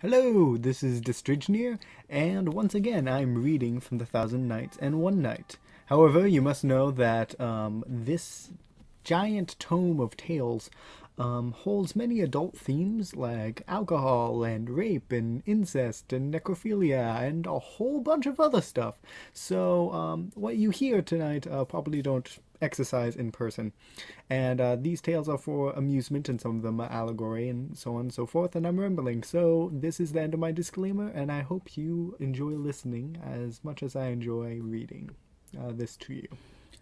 Hello, this is Destridgnir, and once again I'm reading from the Thousand Nights and One Night. However, you must know that this giant tome of tales holds many adult themes like alcohol and rape and incest and necrophilia and a whole bunch of other stuff. So what you hear tonight probably don't exercise in person. And these tales are for amusement, and some of them are allegory, and so on and so forth. And I'm rambling. So this is the end of my disclaimer, and I hope you enjoy listening as much as I enjoy reading this to you.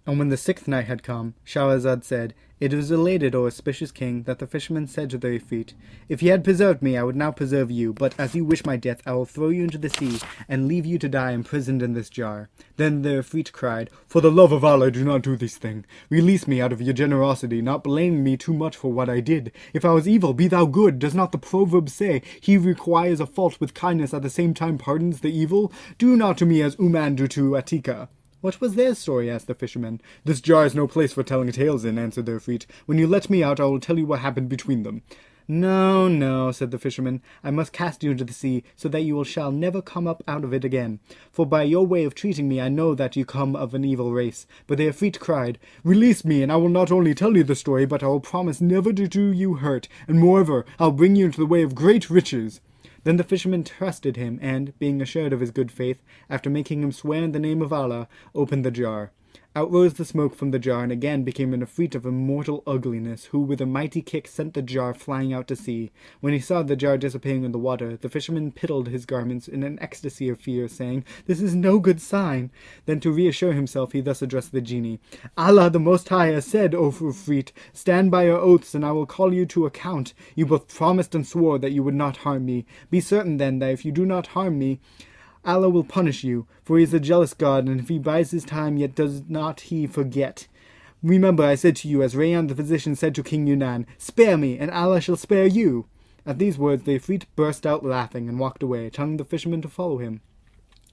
And when the sixth night had come, Shahrazad said, "It was related, O auspicious king, that the fisherman said to the Ifrit, If ye had preserved me, I would now preserve you, but as you wish my death, I will throw you into the sea, and leave you to die imprisoned in this jar." Then the Ifrit cried, "For the love of Allah, do not do this thing. Release me out of your generosity, not blaming me too much for what I did. If I was evil, be thou good. Does not the proverb say, He who requires a fault with kindness at the same time pardons the evil? Do not to me as Uman do to Atika." "What was their story?" asked the fisherman. "This jar is no place for telling tales in," answered the Ifrit. "When you let me out, I will tell you what happened between them." "No, no," said the fisherman. "I must cast you into the sea, so that you shall never come up out of it again. For by your way of treating me, I know that you come of an evil race." But the Ifrit cried, "Release me, and I will not only tell you the story, but I will promise never to do you hurt, and moreover, I'll bring you into the way of great riches." Then the fisherman trusted him, and, being assured of his good faith, after making him swear in the name of Allah, opened the jar. Out rose the smoke from the jar, and again became an Ifrit of immortal ugliness, who with a mighty kick sent the jar flying out to sea. When he saw the jar disappearing in the water, the fisherman piddled his garments in an ecstasy of fear, saying, "This is no good sign." Then to reassure himself, he thus addressed the genie, "Allah the Most High has said, O Ifrit, stand by your oaths, and I will call you to account. You both promised and swore that you would not harm me. Be certain, then, that if you do not harm me, Allah will punish you, for he is a jealous God, and if he bides his time, yet does not he forget. Remember, I said to you, as Rayan the physician said to King Yunan, Spare me, and Allah shall spare you." At these words the Ifrit burst out laughing, and walked away, telling the fisherman to follow him.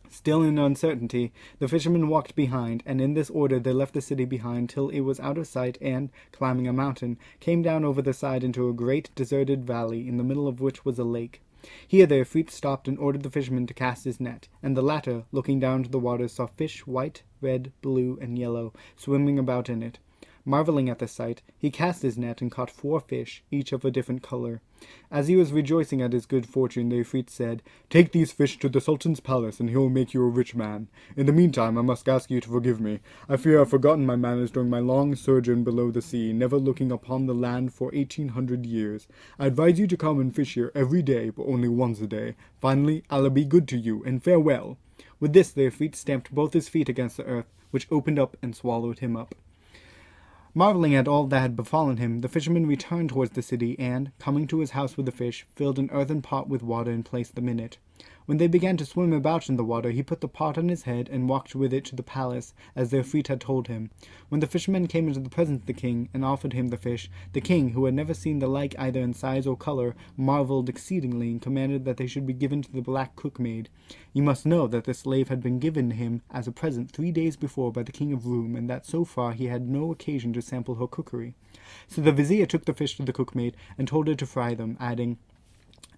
Still in uncertainty, the fisherman walked behind, and in this order they left the city behind till it was out of sight, and, climbing a mountain, came down over the side into a great deserted valley, in the middle of which was a lake. Here the Ifrit stopped and ordered the fisherman to cast his net, and the latter, looking down to the water, saw fish white, red, blue, and yellow, swimming about in it. Marveling at the sight, he cast his net and caught 4 fish, each of a different color. As he was rejoicing at his good fortune, the Ifrit said, "Take these fish to the Sultan's palace, and he will make you a rich man. In the meantime, I must ask you to forgive me. I fear I have forgotten my manners during my long sojourn below the sea, never looking upon the land for 1800 years. I advise you to come and fish here every day, but only once a day. Finally, Allah be good to you, and farewell." With this, the Ifrit stamped both his feet against the earth, which opened up and swallowed him up. Marveling at all that had befallen him, the fisherman returned towards the city, and, coming to his house with the fish, filled an earthen pot with water and placed them in it. When they began to swim about in the water, he put the pot on his head and walked with it to the palace, as the Ifrit had told him. When the fisherman came into the presence of the king, and offered him the fish, the king, who had never seen the like either in size or color, marveled exceedingly, and commanded that they should be given to the black cookmaid. You must know that the slave had been given him as a present 3 days before by the king of Roum, and that so far he had no occasion to sample her cookery. So the vizier took the fish to the cookmaid, and told her to fry them, adding,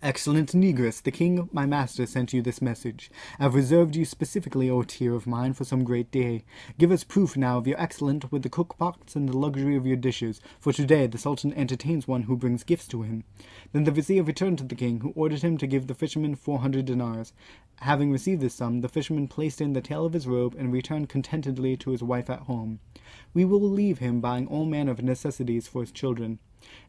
"Excellent negress, the king my master sent you this message. I have reserved you specifically, O tear of mine, for some great day. Give us proof now of your excellence with the cookpots and the luxury of your dishes, for today the Sultan entertains one who brings gifts to him." Then the vizier returned to the king, who ordered him to give the fisherman 400 dinars. Having received this sum, the fisherman placed in the tail of his robe and returned contentedly to his wife at home. We will leave him buying all manner of necessities for his children.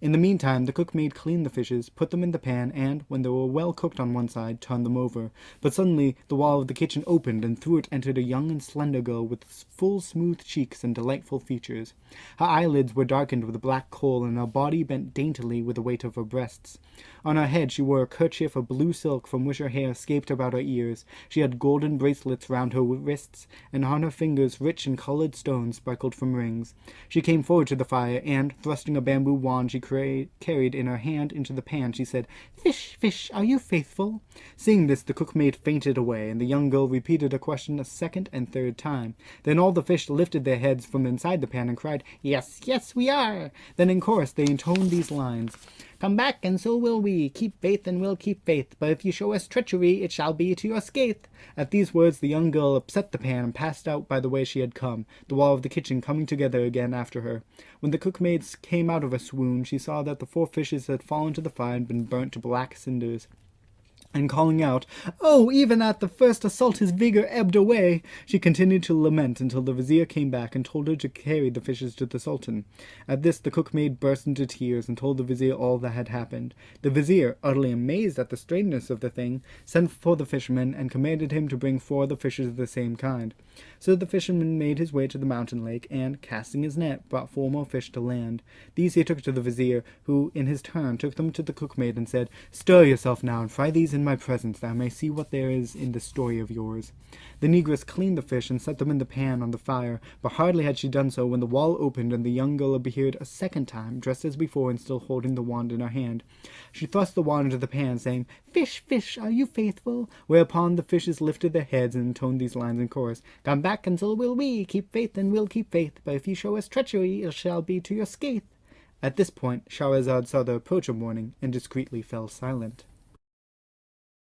In the meantime, the cookmaid cleaned the fishes, put them in the pan, and, when they were well cooked on one side, turned them over. But suddenly the wall of the kitchen opened, and through it entered a young and slender girl with full smooth cheeks and delightful features. Her eyelids were darkened with black kohl, and her body bent daintily with the weight of her breasts. On her head she wore a kerchief of blue silk, from which her hair escaped about her ears. She had golden bracelets round her wrists, and on her fingers rich and coloured stones sparkled from rings. She came forward to the fire, and, thrusting a bamboo wand she carried in her hand into the pan, she said, "Fish, fish, are you faithful?" Seeing this, the cookmaid fainted away, and the young girl repeated her question a second and third time. Then all the fish lifted their heads from inside the pan and cried, "Yes, yes, we are." Then in chorus they intoned these lines, Come back, and so will we. Keep faith, and we'll keep faith. But if you show us treachery, it shall be to your scathe. At these words the young girl upset the pan and passed out by the way she had come, the wall of the kitchen coming together again after her. When the cookmaid came out of her swoon, she saw that the 4 fishes had fallen to the fire and been burnt to black cinders. And calling out, "Oh, even at the first assault his vigour ebbed away," she continued to lament until the vizier came back and told her to carry the fishes to the sultan. At this the cookmaid burst into tears and told the vizier all that had happened. The vizier, utterly amazed at the strangeness of the thing, sent for the fisherman and commanded him to bring 4 other fishes of the same kind. So the fisherman made his way to the mountain lake, and, casting his net, brought 4 more fish to land. These he took to the vizier, who, in his turn, took them to the cookmaid and said, "Stir yourself now, and fry these in my presence, that I may see what there is in this story of yours." The negress cleaned the fish and set them in the pan on the fire, but hardly had she done so when the wall opened and the young girl appeared a second time, dressed as before and still holding the wand in her hand. She thrust the wand into the pan, saying, "Fish, fish, are you faithful?" Whereupon the fishes lifted their heads and intoned these lines in chorus: "Come back, and so will we. Keep faith, and we'll keep faith. But if you show us treachery, it shall be to your scathe." At this point Shahrazad saw the approach of morning and discreetly fell silent.